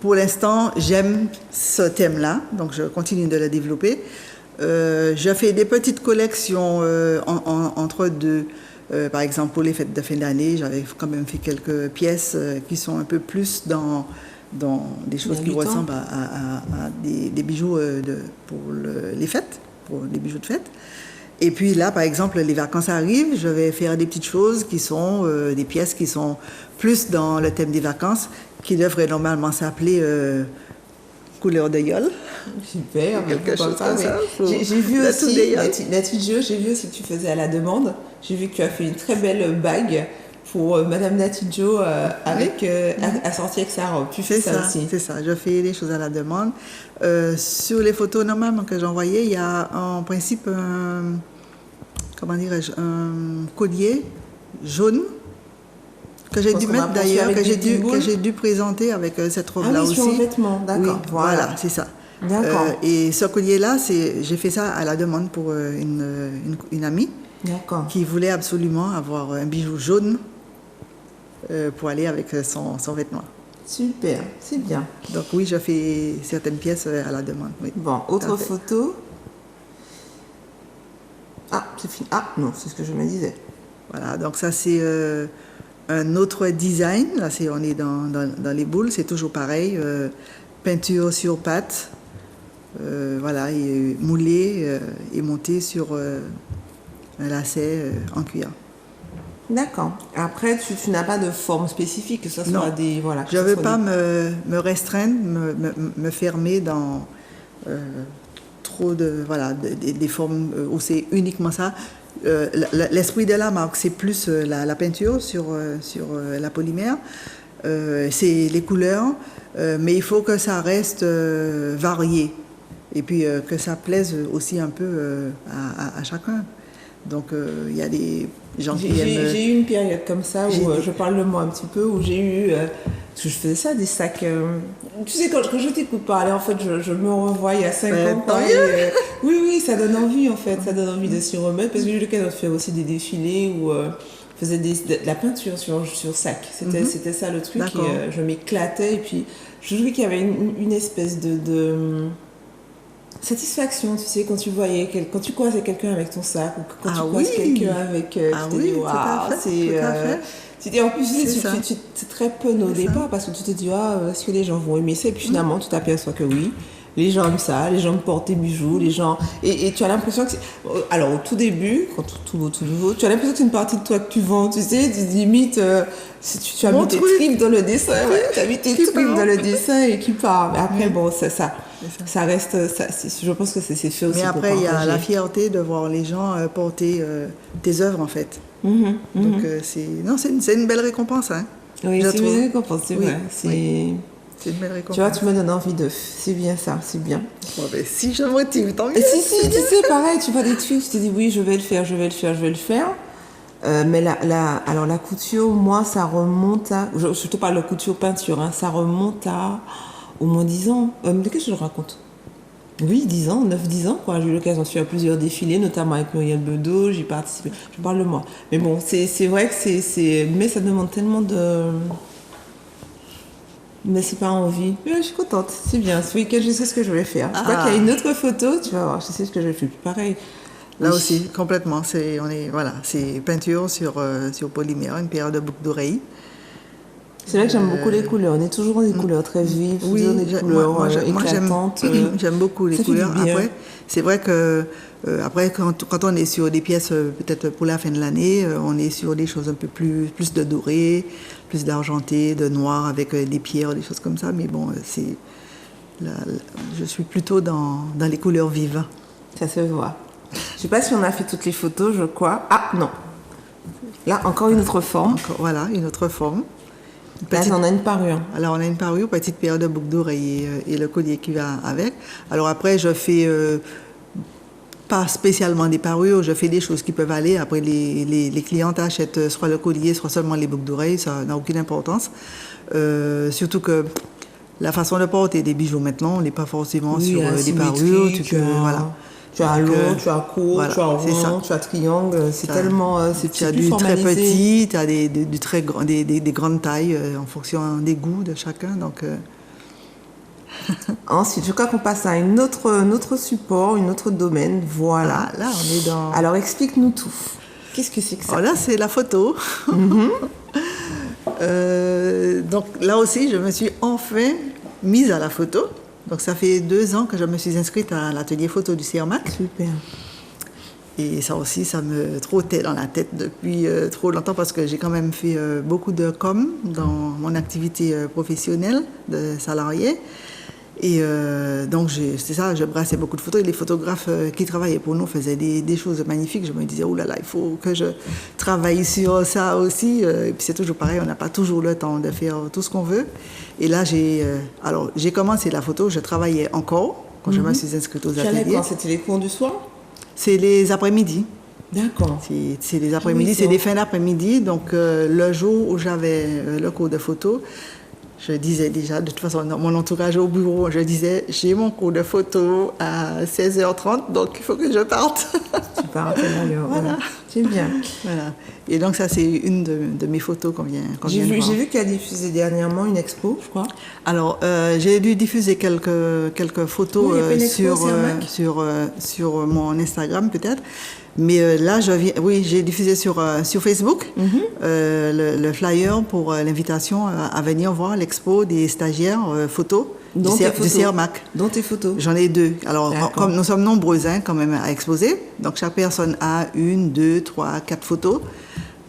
pour l'instant, j'aime ce thème-là, donc je continue de le développer. Je fais des petites collections entre deux. Par exemple, pour les fêtes de fin d'année, j'avais quand même fait quelques pièces qui sont un peu plus dans des choses qui ressemblent à des bijoux pour les fêtes, pour les bijoux de fête. Et puis là, par exemple, les vacances arrivent, je vais faire des petites choses qui sont des pièces qui sont plus dans le thème des vacances, qui devraient normalement s'appeler couleur de yole. Super, quelque chose comme ça. J'ai vu aussi, Natidjo, j'ai vu aussi que tu faisais à la demande. J'ai vu que tu as fait une très belle bague pour Madame Natidjo assortie avec sa robe. Tu fais ça aussi? C'est ça, je fais des choses à la demande. Sur les photos normalement que j'ai envoyées, il y a en principe un collier jaune Que j'ai Je pense dû qu'on va mettre poursuivre d'ailleurs, avec des petites boules. que j'ai dû présenter avec cette Ah robe-là oui, aussi. sur un vêtement, d'accord. Oui, voilà, c'est ça. D'accord. Et ce collier-là, j'ai fait ça à la demande pour une amie D'accord. qui voulait absolument avoir un bijou jaune pour aller avec son vêtement. Super, c'est bien. Donc oui, je fais certaines pièces à la demande. Oui. Bon, autre Parfait. photo. Ah, c'est fini. Ah, non, c'est ce que je me disais. Voilà, donc ça c'est un autre design. Là, on est dans les boules, c'est toujours pareil. Peinture sur pâte, voilà, et moulé et monté sur un lacet en cuir. D'accord. Après, tu n'as pas de forme spécifique, que ce soit Non. des... Voilà, que Je ne ce veux soit pas des- me restreindre, me fermer dans trop de voilà des formes où c'est uniquement ça. L'esprit de la marque, c'est plus la peinture sur la polymère, c'est les couleurs, mais il faut que ça reste varié et puis que ça plaise aussi un peu à chacun. Donc il y a des gens qui aiment. J'ai eu une période comme ça J'ai où dit- je parle de moi un petit peu, où j'ai eu. Parce que je faisais ça, des sacs. Tu sais, quand je t'écoute parler, en fait, je me revois il y a 50 tant ans. mieux. Oui, oui, ça donne envie, en fait. Ça donne envie de s'y remettre. Parce que j'ai eu l'occasion de faire aussi des défilés où je faisais de la peinture sur sac. C'était ça le truc. Et, D'accord. je m'éclatais. Et puis, je trouvais qu'il y avait une espèce de satisfaction, tu sais, quand tu voyais, quand tu croisais quelqu'un avec ton sac, ou quand tu croises quelqu'un avec... Ah tu te oui, dis, tout à waouh, fait, c'est... tout à fait. Tu dis, en plus, tu C'est sais, ça. c'est très pun au C'est départ, ça. parce que tu te dis, ah, est-ce que les gens vont aimer ça? Et puis finalement, tu t'aperçois que oui. Les gens aiment ça, les gens portent des bijoux, les gens... Et tu as l'impression que c'est... Alors, au tout début, quand tout nouveau, tu as l'impression que c'est une partie de toi que tu vends, tu sais, tu limite... si tu as Mon mis tes truc. tripes dans le dessin, ouais, tu as mis tes Qui tripes part. dans le dessin et qui part. Mais après, Oui. bon, ça ça. reste... je pense que c'est fait aussi Mais pour après, il y a partager. la fierté de voir les gens porter tes œuvres, en fait. Donc, c'est une belle récompense, hein. Oui, je c'est trouve. une récompense, c'est Oui, vrai. C'est une belle récompense. Tu vois, tu me donnes envie de... C'est bien ça, c'est bien. Bon, ben, si je me motive, tant mieux. Et si, tu sais, pareil, tu vois des trucs, tu te dis oui, je vais le faire, je vais le faire, je vais le faire. Mais alors la couture, moi, ça remonte à... Je te parle de couture peinture, hein, ça remonte à au moins 10 ans. De qu'est-ce que je raconte? Oui, 10 ans, 9-10 ans, quoi. J'ai eu l'occasion de faire plusieurs défilés, notamment avec Muriel Bedeau, j'y participé. Je parle de moi. Mais bon, c'est vrai que c'est... Mais ça demande tellement de... Mais c'est pas envie. Mais je suis contente, c'est bien. Ce week-end, je sais ce que je vais faire. Je crois qu'il y a une autre photo, tu vas voir, je sais ce que je vais faire. Pareil. Là Oui. aussi, complètement. C'est peinture sur polymère, une paire de boucles d'oreilles. C'est vrai que j'aime beaucoup les couleurs. On est toujours dans des couleurs très vives, Oui, toujours des couleurs moi, éclatantes. j'aime beaucoup les ça fait du couleurs. bien. Après, c'est vrai que après, quand on est sur des pièces, peut-être pour la fin de l'année, on est sur des choses un peu plus de doré, plus d'argenté, de noir avec des pierres, des choses comme ça. Mais bon, je suis plutôt dans les couleurs vives. Ça se voit. Je sais pas si on a fait toutes les photos, je crois. Ah, non. Là, encore une autre forme. Encore, voilà, une autre forme. Là, on a une parure. Alors, on a une parure, petite paire de boucles d'oreilles et le collier qui va avec. Alors après, je fais pas spécialement des parures, je fais des choses qui peuvent aller. Après, les clientes achètent soit le collier, soit seulement les boucles d'oreilles, ça n'a aucune importance. Surtout que la façon de porter des bijoux maintenant, on n'est pas forcément sur des parures. Tu as long, tu as court, voilà, tu as c'est ça. rond, tu as triangle. C'est Ça, tellement... Tu as plus du très formalisé. petit, tu as du très grand, des grandes tailles en fonction des goûts de chacun. Donc, Ensuite, je crois qu'on passe à un autre support, un autre domaine. Voilà. là, on est dans... Alors, explique-nous tout. Qu'est-ce que c'est que ça? Alors là, c'est la photo. Donc là aussi, je me suis enfin mise à la photo. Donc ça fait 2 ans que je me suis inscrite à l'atelier photo du CERMAC. Super. Et ça aussi, ça me trottait dans la tête depuis trop longtemps parce que j'ai quand même fait beaucoup de com dans mon activité professionnelle de salarié. Et donc, c'est ça, je brassais beaucoup de photos. Et les photographes qui travaillaient pour nous faisaient des choses magnifiques. Je me disais, oh là là, il faut que je travaille sur ça aussi. Et puis c'est toujours pareil, on n'a pas toujours le temps de faire tout ce qu'on veut. Et là, j'ai commencé la photo, je travaillais encore quand je me suis inscrite aux Tu allais ateliers. quand? C'était les cours du soir? C'est les après-midi. D'accord. C'est des après-midi, c'est des fins d'après-midi. Donc, le jour où j'avais le cours de photo, je disais déjà, de toute façon, dans mon entourage au bureau, je disais, j'ai mon cours de photo à 16h30, donc il faut que je parte. Tu pars à quelle heure? Voilà. C'est bien. Voilà. Et donc, ça, c'est une de mes photos qu'on vient J'ai de voir. vu qu'il a diffusé dernièrement une expo, je crois. Alors, j'ai dû diffuser quelques photos Oui, il y a une expo, sur mon Instagram, peut-être. Mais là, j'ai diffusé sur Facebook le flyer pour l'invitation à venir voir l'expo des stagiaires photos du CERMAC. Dont tes photos. J'en ai 2. Alors, comme nous sommes nombreuses quand même à exposer, donc chaque personne a 1, 2, 3, 4 photos.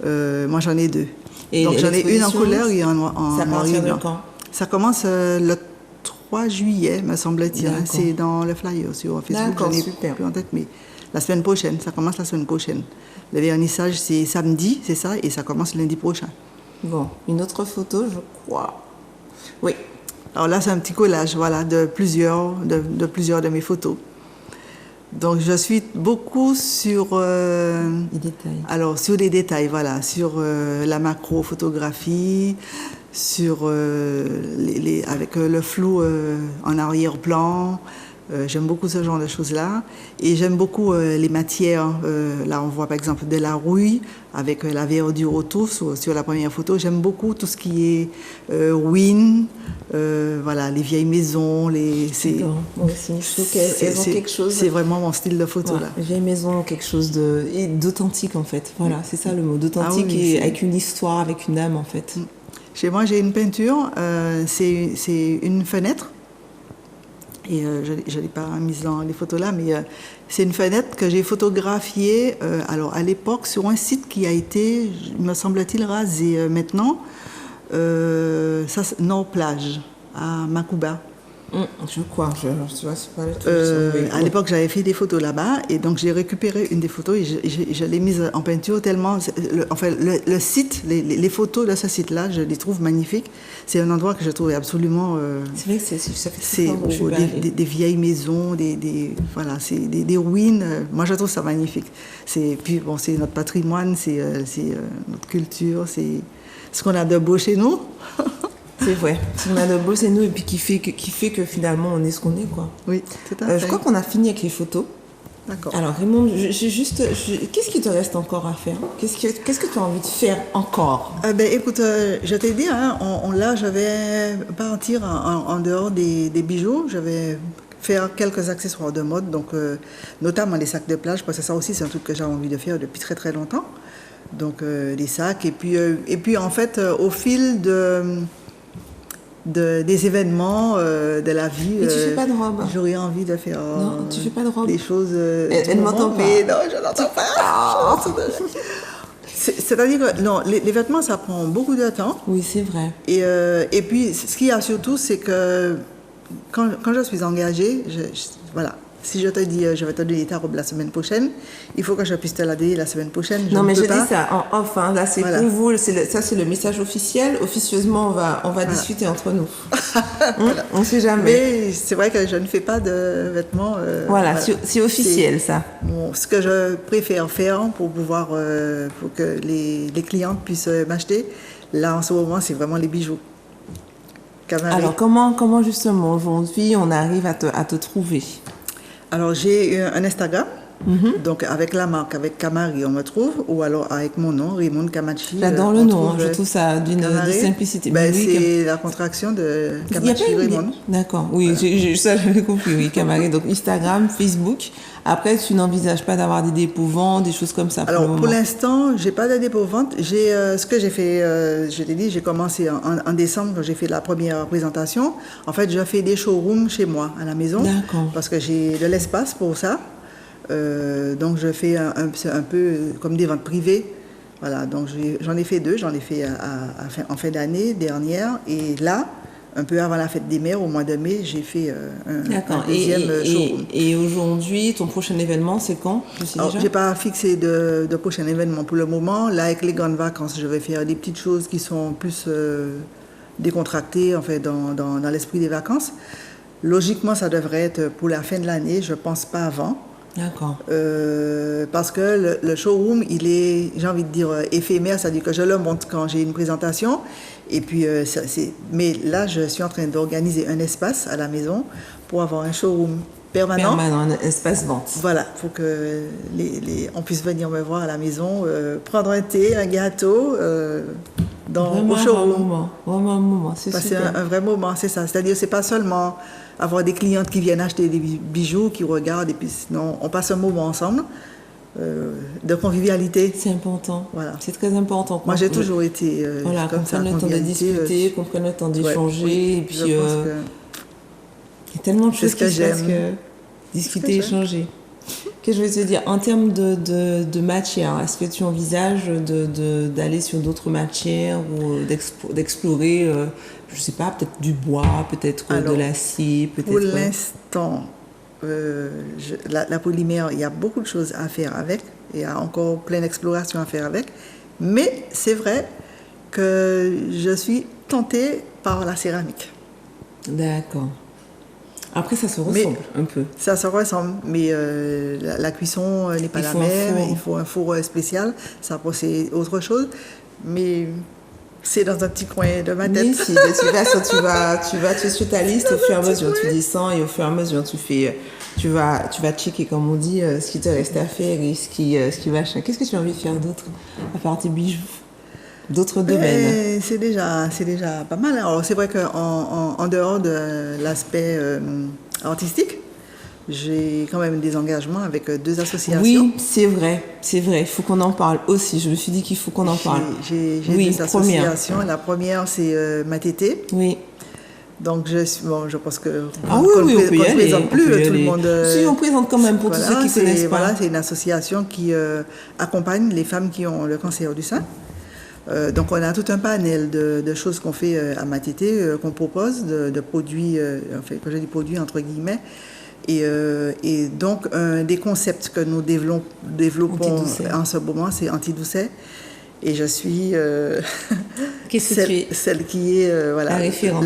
Moi, j'en ai 2. Et donc, j'en ai une en couleur et en noir et blanc. Quand? Ça commence le 3 juillet, me semble-t-il. C'est dans le flyer sur Facebook. D'accord, J'en ai super. plus en tête, mais la semaine prochaine, ça commence la semaine prochaine. Le vernissage, c'est samedi, c'est ça, et ça commence lundi prochain. Bon, une autre photo, je crois. Oui. Alors là, c'est un petit collage, voilà, de plusieurs de mes photos. Donc, je suis beaucoup sur... les détails. Alors, sur les détails, voilà, sur la macro-photographie, sur avec le flou en arrière-plan. J'aime beaucoup ce genre de choses-là. Et j'aime beaucoup les matières. Là, on voit par exemple de la rouille avec la verdure autour sur la première photo. J'aime beaucoup tout ce qui est ruines, voilà, les vieilles maisons. Moi aussi, je trouve qu'elles ont quelque chose. C'est vraiment mon style de photo, là. Les vieilles maisons ont quelque chose d'authentique, en fait. Voilà, c'est ça le mot, d'authentique, et avec une histoire, avec une âme, en fait. Chez moi, j'ai une peinture, c'est une fenêtre. Et je ne l'ai pas mise dans les photos là, mais c'est une fenêtre que j'ai photographiée alors à l'époque sur un site qui a été, me semble-t-il, rasé maintenant, Nord-Plage, à Macouba. Je crois, je vois, c'est pas le truc. À l'époque, j'avais fait des photos là-bas, et donc j'ai récupéré une des photos et je l'ai mise en peinture tellement... le site, les photos de ce site-là, je les trouve magnifiques. C'est un endroit que je trouvais absolument... c'est vrai que ça fait très beau. Des vieilles maisons, voilà, c'est des ruines. Moi, je trouve ça magnifique. Puis, bon, c'est notre patrimoine, c'est notre culture, c'est ce qu'on a de beau chez nous. C'est vrai. On a de beau, c'est nous, et puis qui fait que finalement on est ce qu'on est, quoi. Oui, tout à fait. Je crois qu'on a fini avec les photos. D'accord. Alors Raymond, qu'est-ce qui te reste encore à faire? Qu'est-ce que tu as envie de faire encore? Écoute, je t'ai dit, hein, là, je vais partir en dehors des bijoux. Je vais faire quelques accessoires de mode, donc notamment les sacs de plage, parce que ça aussi, c'est un truc que j'ai envie de faire depuis très très longtemps. Donc les sacs, et puis en fait, au fil des événements de la vie. Et tu fais pas de robe? J'aurais envie de faire non, tu fais pas de robe. des choses. Elle ne m'entend pas. Mais non, je n'entends pas. C'est-à-dire que non, les vêtements, ça prend beaucoup de temps. Oui, c'est vrai. Et puis, ce qu'il y a surtout, c'est que quand je suis engagée, voilà. Si je te dis, je vais te donner ta robe la semaine prochaine, il faut que je puisse te la donner la semaine prochaine. Non, mais je dis ça en off. Là, c'est voilà. pour vous. Ça, c'est le message officiel. Officieusement, on va discuter entre nous. Voilà. On ne sait jamais. Mais c'est vrai que je ne fais pas de vêtements. Voilà. C'est officiel, ça. Bon, ce que je préfère faire pour pouvoir, pour que les clientes puissent m'acheter, là, en ce moment, c'est vraiment les bijoux. Camari. Alors, comment justement, aujourd'hui, on arrive à te trouver? Alors, j'ai un Instagram, donc avec la marque, avec Camari, on me trouve, ou alors avec mon nom, Raymond Camachi. J'adore le nom, je trouve ça d'une simplicité. C'est la contraction de Camachi Raymond. D'accord, oui, voilà. Ça j'avais compris, oui, Camari. Donc Instagram, Facebook. Après, tu n'envisages pas d'avoir des dépôts-ventes, des choses comme ça? Alors, pour l'instant, j'ai pas de dépôt-vente. Ce que j'ai fait, je t'ai dit, j'ai commencé en décembre, quand j'ai fait la première présentation. En fait, je fais des showrooms chez moi, à la maison. D'accord. Parce que j'ai de l'espace pour ça. Donc, je fais un peu comme des ventes privées. Voilà, donc j'en ai fait 2. J'en ai fait en fin d'année dernière. Et là, un peu avant la fête des mères, au mois de mai, j'ai fait un deuxième showroom. Et aujourd'hui, ton prochain événement, c'est quand? Je n'ai pas fixé de prochain événement pour le moment. Là, avec les grandes vacances, je vais faire des petites choses qui sont plus décontractées, en fait, dans l'esprit des vacances. Logiquement, ça devrait être pour la fin de l'année, je ne pense pas avant. D'accord. Parce que le showroom, il est, j'ai envie de dire, éphémère, c'est-à-dire que je le monte quand j'ai une présentation. Et puis, mais là, je suis en train d'organiser un espace à la maison pour avoir un showroom permanent. Permanent, un espace vente. Voilà, pour que on puisse venir me voir à la maison, prendre un thé, un gâteau Vraiment au showroom. Vraiment un moment, c'est Passer super. un vrai moment, c'est ça. C'est-à-dire, c'est pas seulement avoir des clientes qui viennent acheter des bijoux, qui regardent, et puis sinon, on passe un moment ensemble de convivialité. C'est important. Voilà. C'est très important. Moi, j'ai toujours été voilà, comme qu'on ça. prenne le temps de discuter, qu'on prenne le temps d'échanger. Oui, Et puis, je pense que il y a tellement de c'est choses ce que qui se passent j'aime. que discuter, échanger. Qu'est-ce que je veux te dire? En termes de matière, est-ce que tu envisages d'aller sur d'autres matières ou d'explorer, je sais pas, peut-être du bois, peut-être de l'acier, peut-être... Pour l'instant, la polymère, il y a beaucoup de choses à faire avec. Il y a encore plein d'explorations à faire avec. Mais c'est vrai que je suis tentée par la céramique. D'accord. Après, ça se ressemble un peu. Ça se ressemble, mais la cuisson n'est pas la même. Il faut un four spécial. Ça, c'est autre chose. Mais c'est dans un petit coin de ma tête. Oui, si, de toute façon, tu es sur ta liste au fur et à mesure, tu descends et au fur et à mesure, tu vas checker, comme on dit, ce qui te reste à faire et ce qui va changer. Qu'est-ce que tu as envie de faire d'autre, à part tes bijoux? D'autres domaines? C'est déjà pas mal. Alors, c'est vrai qu'en dehors de l'aspect artistique, j'ai quand même des engagements avec 2 associations. Oui, c'est vrai. Il faut qu'on en parle aussi. Je me suis dit qu'il faut qu'on en parle. J'ai 2 associations. La première, c'est Matété. Oui. Donc, je pense que on peut y aller. Présente plus tout le monde. Si, on présente quand même pour tous ceux qui connaissent pas. Voilà, c'est une association qui accompagne les femmes qui ont le cancer du sein. Donc, on a tout un panel de choses qu'on fait à Matété, qu'on propose, de produits, quand je dis produits entre guillemets. Et donc, un des concepts que nous développons en ce moment, c'est Anti-Doucet. Et je suis celle qui est la référente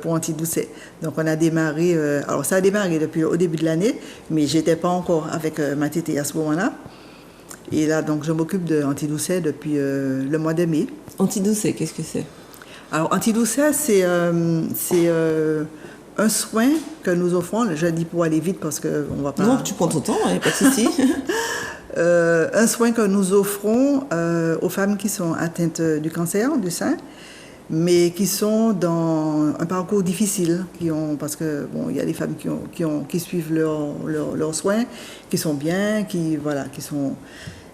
pour Anti-Doucet. Donc, on a démarré, alors ça a démarré depuis au début de l'année, mais je n'étais pas encore avec Matété à ce moment-là. Et là, donc, je m'occupe de Anti-Doucet depuis le mois de mai. Anti-Doucet, qu'est-ce que c'est? Alors, Anti-Doucet, c'est un soin que nous offrons. Je dis pour aller vite parce qu'on va pas... Non, tu prends ton temps, il n'y a pas de souci. Un soin que nous offrons aux femmes qui sont atteintes du cancer du sein, mais qui sont dans un parcours difficile, parce que il y a des femmes qui suivent leurs soins, qui sont bien,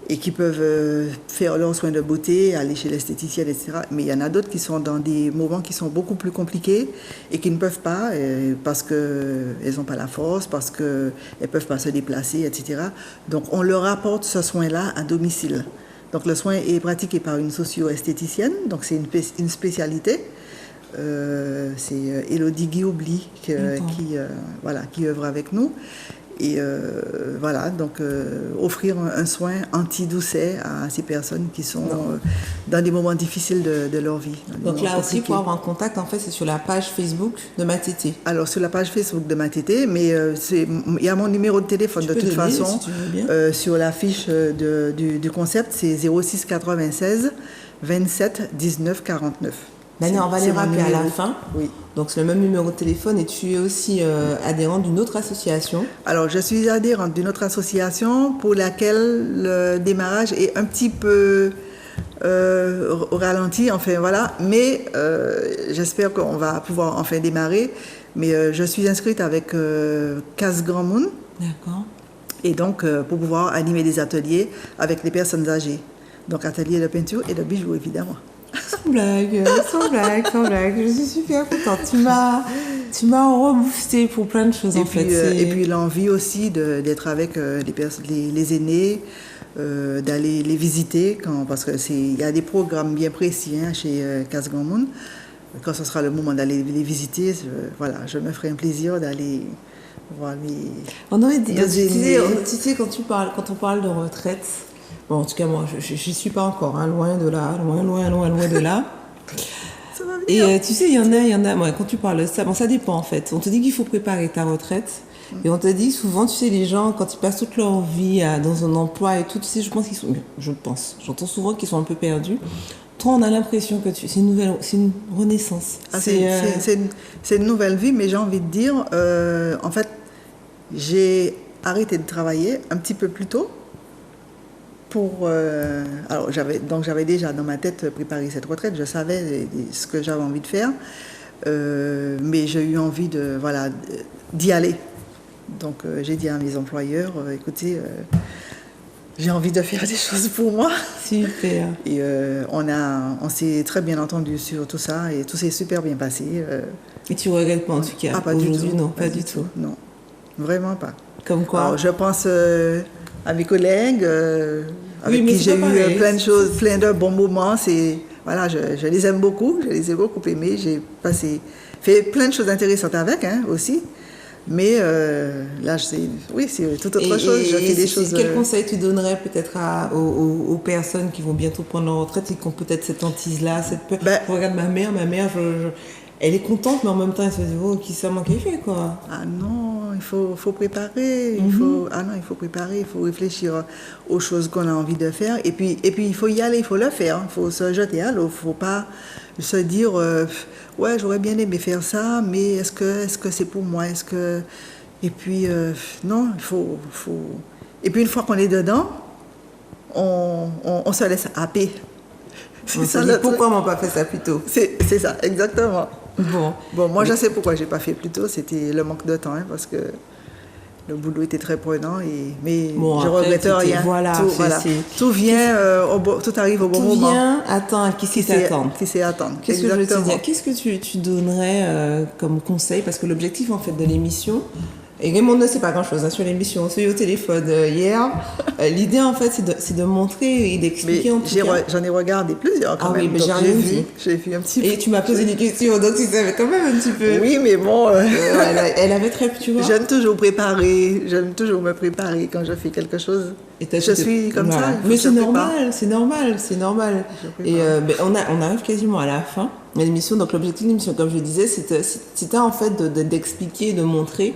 et qui peuvent faire leurs soins de beauté, aller chez l'esthéticienne, etc. Mais il y en a d'autres qui sont dans des moments qui sont beaucoup plus compliqués et qui ne peuvent pas parce qu'elles n'ont pas la force, parce qu'elles ne peuvent pas se déplacer, etc. Donc on leur apporte ce soin-là à domicile. Donc le soin est pratiqué par une socio-esthéticienne, donc c'est une spécialité. C'est Élodie Guillaubly qui œuvre avec nous. Et donc offrir un soin anti-doucet à ces personnes qui sont dans des moments difficiles de leur vie. Donc là aussi, pour avoir un contact, en fait, c'est sur la page Facebook de Matété. Alors, sur la page Facebook de Matété, mais il y a mon numéro de téléphone de toute façon. Si tu veux bien. Sur la fiche du concept, c'est 06 96 27 19 49. Maintenant, on va les rappeler à la fin. Oui. Donc, c'est le même numéro de téléphone et tu es aussi adhérente d'une autre association. Alors, je suis adhérente d'une autre association pour laquelle le démarrage est un petit peu au ralenti, enfin voilà. Mais j'espère qu'on va pouvoir enfin démarrer. Mais je suis inscrite avec Casse Grand Moon. D'accord. Et donc, pour pouvoir animer des ateliers avec les personnes âgées. Donc, ateliers de peinture et de bijoux, évidemment. Sans blague. Je suis super contente. Tu m'as reboosté pour plein de choses, en fait. Et puis l'envie aussi d'être avec les aînés, d'aller les visiter, parce qu'il y a des programmes bien précis chez Casse Grand Moon. Quand ce sera le moment d'aller les visiter, je me ferai un plaisir d'aller voir les... On aurait dit, tu sais, quand on parle de retraite... Bon, en tout cas, moi, je n'y suis pas encore, loin de là, loin de là. Ça va bien. Et tu sais, il y en a, quand tu parles de ça, ça dépend en fait. On te dit qu'il faut préparer ta retraite, Et on te dit souvent, tu sais, les gens, quand ils passent toute leur vie dans un emploi et tout, tu sais, j'entends souvent qu'ils sont un peu perdus. Toi, on a l'impression que c'est une renaissance. C'est une nouvelle vie, mais j'ai envie de dire, en fait, j'ai arrêté de travailler un petit peu plus tôt. Alors, j'avais déjà dans ma tête préparé cette retraite, je savais ce que j'avais envie de faire, mais j'ai eu envie d'y aller. Donc, j'ai dit à mes employeurs, écoutez, j'ai envie de faire des choses pour moi. Super. Et on s'est très bien entendu sur tout ça et tout s'est super bien passé. Et tu regrettes pas en tout cas? Ah, pas du aujourd'hui, tout. Non, pas du tout. Non, vraiment pas. Comme quoi? Alors, je pense à mes collègues avec qui j'ai eu plein de choses, plein de bons moments. Voilà, je les aime beaucoup, je les ai beaucoup aimés. J'ai fait plein de choses intéressantes avec aussi. Mais là, c'est toute autre chose. Je fais des choses. Quel conseil tu donnerais peut-être aux personnes qui vont bientôt prendre leur retraite et qui ont peut-être cette hantise-là, cette peur? Je regarde ma mère, elle est contente, mais en même temps, elle se dit, oh, qui ça manque fait, quoi. Ah non, il faut préparer. Il faut préparer, il faut réfléchir aux choses qu'on a envie de faire. Et puis il faut y aller, il faut le faire. Il faut se jeter à l'eau. Il ne faut pas se dire, ouais, j'aurais bien aimé faire ça, mais est-ce que c'est pour moi? Et puis, non, il faut... Et puis, une fois qu'on est dedans, on se laisse happer. C'est ça, pourquoi on n'a pas fait ça plus tôt? C'est ça, exactement. Bon, moi, mais... je sais pourquoi je n'ai pas fait plus tôt. C'était le manque de temps, parce que le boulot était très prenant. Mais je ne regrette rien. Tout vient, tout arrive au bon moment. Tout vient, attends, qui sait attendre? Qu'est-ce que je veux te dire? Qu'est-ce que tu donnerais comme conseil? Parce que l'objectif, en fait, de l'émission... Et Raymond ne sait pas grand-chose sur l'émission. On s'est eu au téléphone hier. L'idée, en fait, c'est de montrer et d'expliquer. J'en ai regardé plusieurs quand même. Oui, mais j'ai rien vu. J'ai vu un petit peu. Et tu m'as posé des questions, donc tu savais quand même un petit peu. Oui, mais bon... elle avait très... Tu vois. J'aime toujours me préparer quand je fais quelque chose. Je suis comme ça. Mais c'est normal. Et on arrive quasiment à la fin de l'émission. Donc l'objectif de l'émission, comme je le disais, c'était en fait d'expliquer, de montrer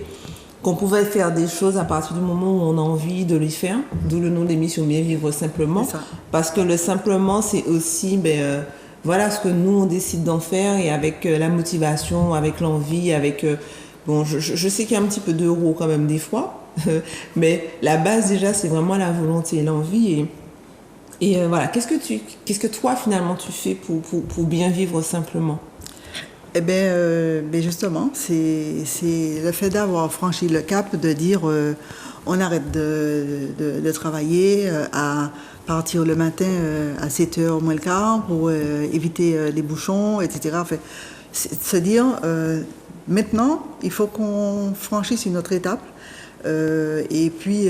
qu'on pouvait faire des choses à partir du moment où on a envie de les faire, d'où le nom de l'émission Bien Vivre Simplement, parce que le simplement c'est aussi voilà ce que nous on décide d'en faire, et avec la motivation, avec l'envie, avec je sais qu'il y a un petit peu d'euros quand même des fois, mais la base déjà c'est vraiment la volonté et l'envie, et voilà. Qu'est-ce que toi finalement tu fais pour bien vivre simplement? Eh bien, justement, c'est le fait d'avoir franchi le cap, de dire on arrête de travailler à partir le matin à 7h moins le quart pour éviter les bouchons, etc. Enfin, se dire maintenant, il faut qu'on franchisse une autre étape. Et puis,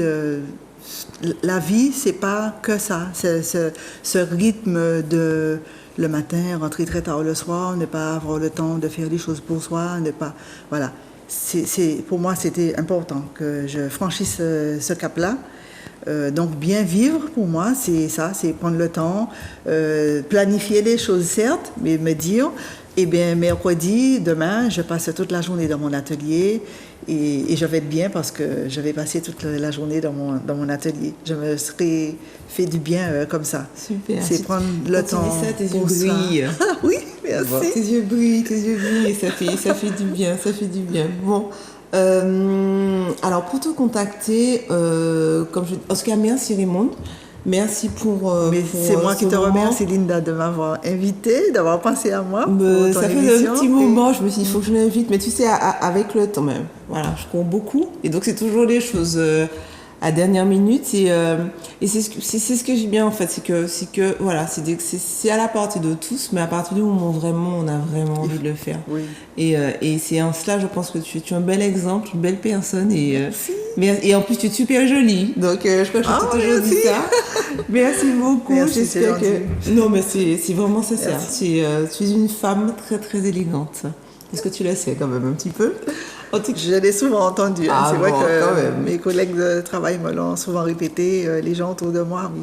la vie, c'est pas que ça. Ce rythme de... le matin, rentrer très tard le soir, ne pas avoir le temps de faire des choses pour soi, voilà. Pour moi, c'était important que je franchisse ce cap-là. Donc, bien vivre, pour moi, c'est ça, c'est prendre le temps, planifier les choses, certes, mais me dire, eh bien, mercredi, demain, je passe toute la journée dans mon atelier et je vais être bien parce que je vais passer toute la journée dans mon atelier. Je me serais fait du bien comme ça. Super. C'est prendre le temps. Quand tu dis ça, tes yeux brillent. Oui, merci. Bon, tes yeux brillent, et ça fait du bien, Bon. Alors, pour te contacter, Oscar, merci Raymond. Merci pour. C'est moi qui te remercie, Linda, de m'avoir invitée, d'avoir pensé à moi. Ça fait un petit moment, je me suis dit, il faut que je l'invite, mais tu sais, avec le temps même. Voilà, je cours beaucoup, et donc c'est toujours des choses à dernière minute, et c'est ce que j'aime bien en fait, c'est que voilà, c'est à la portée de tous, mais à partir du moment où on a vraiment envie de le faire. Oui. Et c'est en cela, je pense que tu es un bel exemple, une belle personne, et en plus tu es super jolie, donc je crois que je t'ai toujours dit ça. Merci beaucoup. Merci, j'espère que non, mais c'est vraiment sincère. Tu es une femme très très élégante. Est-ce que tu le sais quand même un petit peu? Je l'ai souvent entendu. C'est vrai que mes collègues de travail me l'ont souvent répété, les gens autour de moi, oui.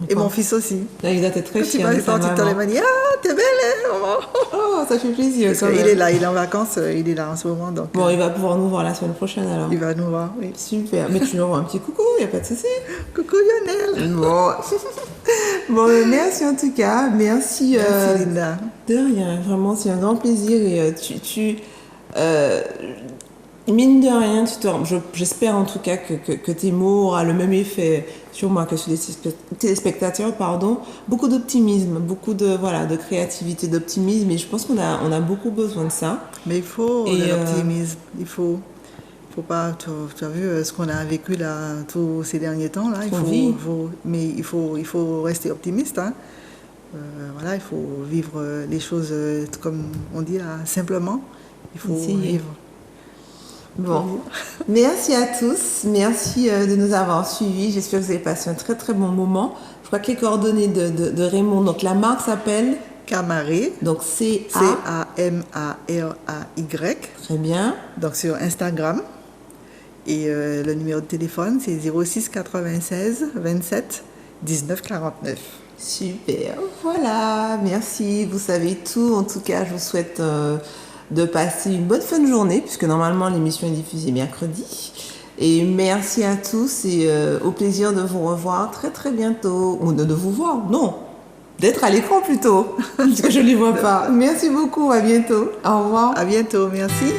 Et mon fils aussi. Là, il doit être très Quand il fier m'a de sa sorti de temps, il maman. m'a dit ah, t'es belle, hein, maman. Oh, ça fait plaisir Parce quand qu'il même. est là, il est en vacances, il est là en ce moment. Donc, Bon, il va pouvoir nous voir la semaine prochaine alors. il va nous voir, oui. Super. Mais tu lui envoies un petit coucou, il n'y a pas de souci. Coucou Lionel. Bon. Bon, merci en tout cas. Merci. Merci Linda. De rien, vraiment, c'est un grand plaisir. Et mine de rien, j'espère en tout cas que tes mots auront le même effet sur moi que sur les téléspectateurs, pardon. Beaucoup d'optimisme, beaucoup de créativité, d'optimisme, et je pense qu'on a beaucoup besoin de ça. Mais il faut de l'optimisme. Il faut pas. Tu as vu ce qu'on a vécu là tous ces derniers temps là. Mais il faut rester optimiste. Hein. Voilà, il faut vivre les choses comme on dit là, simplement. Il faut vivre. Bon, merci à tous, merci de nous avoir suivis, j'espère que vous avez passé un très très bon moment. Je crois que les coordonnées de Raymond, donc la marque s'appelle Camaré, donc C-A-M-A-R-A-Y. Très bien. Donc sur Instagram, et le numéro de téléphone c'est 06 96 27 19 49. Super, voilà, merci, vous savez tout, en tout cas je vous souhaite de passer une bonne fin de journée, puisque normalement l'émission est diffusée mercredi. Et merci à tous et au plaisir de vous revoir très très bientôt. Ou de vous voir, non, d'être à l'écran plutôt, parce que je ne les vois pas. Merci beaucoup, à bientôt. Au revoir. À bientôt, merci.